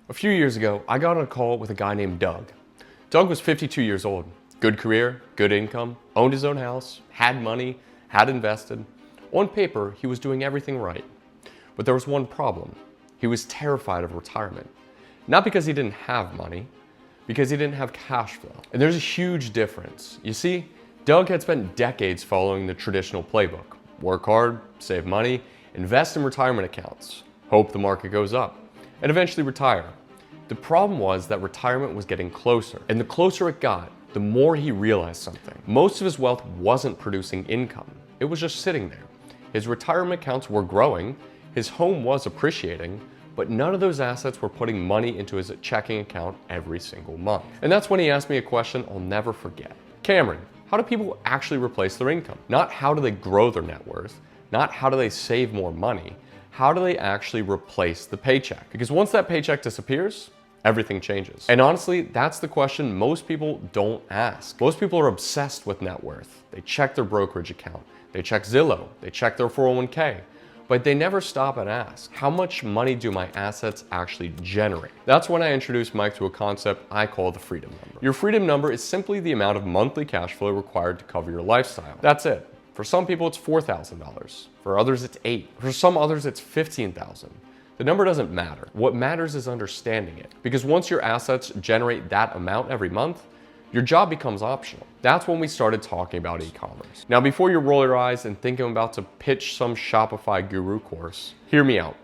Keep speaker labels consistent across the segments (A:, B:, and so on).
A: A few years ago, I got on a call with a guy named Doug. Doug was 52 years old. Good career, good income, owned his own house, had money, had invested. On paper, he was doing everything right. But there was one problem. He was terrified of retirement. Not because he didn't have money, because he didn't have cash flow. And there's a huge difference. You see, Doug had spent decades following the traditional playbook. Work hard, save money, invest in retirement accounts, hope the market goes up, and eventually retire. The problem was that retirement was getting closer, and the closer it got, the more he realized something. Most of his wealth wasn't producing income. It was just sitting there. His retirement accounts were growing, his home was appreciating, but none of those assets were putting money into his checking account every single month. And that's when he asked me a question I'll never forget. Cameron, how do people actually replace their income? Not how do they grow their net worth, not how do they save more money, how do they actually replace the paycheck? Because once that paycheck disappears, everything changes. And honestly, that's the question most people don't ask. Most people are obsessed with net worth. They check their brokerage account, they check Zillow, they check their 401k, but they never stop and ask, how much money do my assets actually generate? That's when I introduced Mike to a concept I call the freedom number. Your freedom number is simply the amount of monthly cash flow required to cover your lifestyle. That's it. For some people, it's $4,000. For others, it's $8,000. For some others, it's $15,000. The number doesn't matter. What matters is understanding it. Because once your assets generate that amount every month, your job becomes optional. That's when we started talking about e-commerce. Now, before you roll your eyes and think I'm about to pitch some Shopify guru course, hear me out.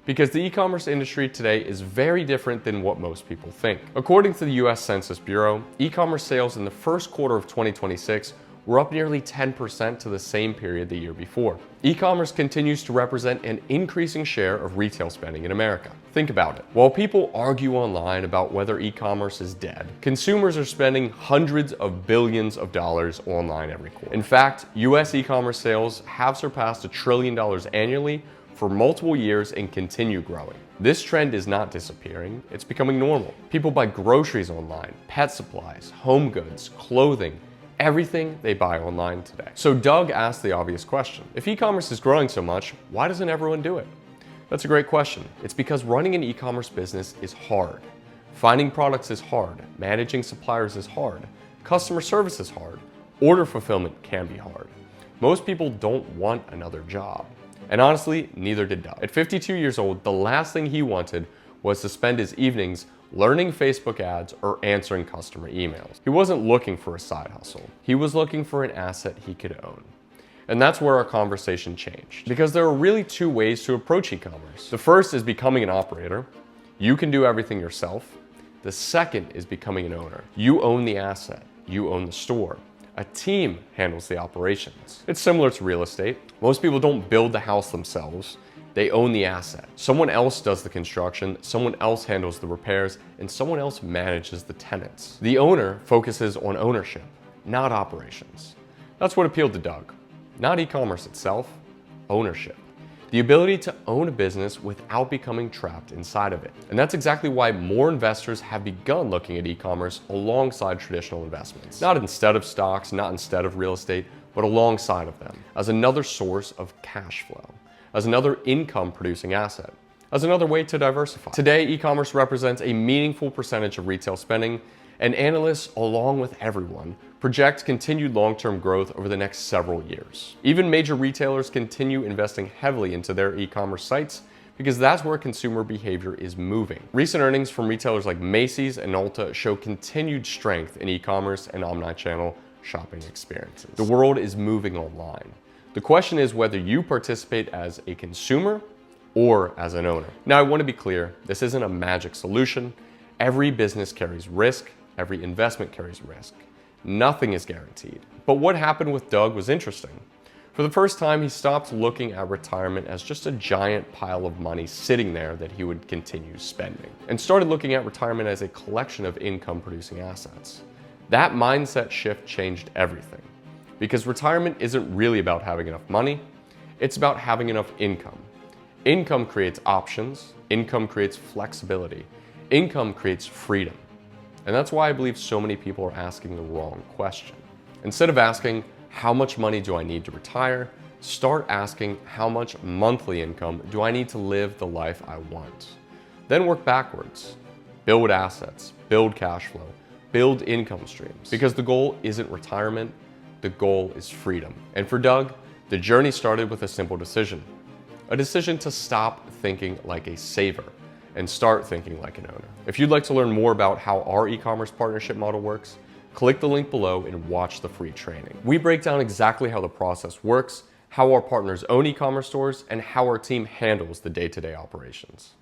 A: Because the e-commerce industry today is very different than what most people think. According to the US Census Bureau, e-commerce sales in the first quarter of 2026 were up nearly 10% to the same period the year before. E-commerce continues to represent an increasing share of retail spending in America. Think about it. While people argue online about whether e-commerce is dead, consumers are spending hundreds of billions of dollars online every quarter. In fact, US e-commerce sales have surpassed $1 trillion annually for multiple years and continue growing. This trend is not disappearing, it's becoming normal. People buy groceries online, pet supplies, home goods, clothing, everything they buy online today. So Doug asked the obvious question. If e-commerce is growing so much, why doesn't everyone do it? That's a great question. It's because running an e-commerce business is hard. Finding products is hard. Managing suppliers is hard. Customer service is hard. Order fulfillment can be hard. Most people don't want another job. And honestly, neither did Doug. At 52 years old, the last thing he wanted was to spend his evenings learning Facebook ads or answering customer emails. He wasn't looking for a side hustle. He was looking for an asset he could own. And that's where our conversation changed. Because there are really two ways to approach e-commerce. The first is becoming an operator. You can do everything yourself. The second is becoming an owner. You own the asset. You own the store. A team handles the operations. It's similar to real estate. Most people don't build the house themselves. They own the asset. Someone else does the construction, someone else handles the repairs, and someone else manages the tenants. The owner focuses on ownership, not operations. That's what appealed to Doug. Not e-commerce itself, ownership. The ability to own a business without becoming trapped inside of it. And that's exactly why more investors have begun looking at e-commerce alongside traditional investments. Not instead of stocks, not instead of real estate, but alongside of them, as another source of cash flow, as another income-producing asset, as another way to diversify. Today, e-commerce represents a meaningful percentage of retail spending, and analysts, along with everyone, project continued long-term growth over the next several years. Even major retailers continue investing heavily into their e-commerce sites because that's where consumer behavior is moving. Recent earnings from retailers like Macy's and Ulta show continued strength in e-commerce and omni-channel shopping experiences. The world is moving online. The question is whether you participate as a consumer or as an owner. Now, I want to be clear, this isn't a magic solution. Every business carries risk, every investment carries risk. Nothing is guaranteed. But what happened with Doug was interesting. For the first time, he stopped looking at retirement as just a giant pile of money sitting there that he would continue spending, and started looking at retirement as a collection of income-producing assets. That mindset shift changed everything. Because retirement isn't really about having enough money, it's about having enough income. Income creates options, income creates flexibility, income creates freedom. And that's why I believe so many people are asking the wrong question. Instead of asking, how much money do I need to retire? Start asking, how much monthly income do I need to live the life I want? Then work backwards. build assets, build cash flow, build income streams. Because the goal isn't retirement, the goal is freedom. And for Doug, the journey started with a simple decision. A decision to stop thinking like a saver and start thinking like an owner. If you'd like to learn more about how our e-commerce partnership model works, click the link below and watch the free training. We break down exactly how the process works, how our partners own e-commerce stores, and how our team handles the day-to-day operations.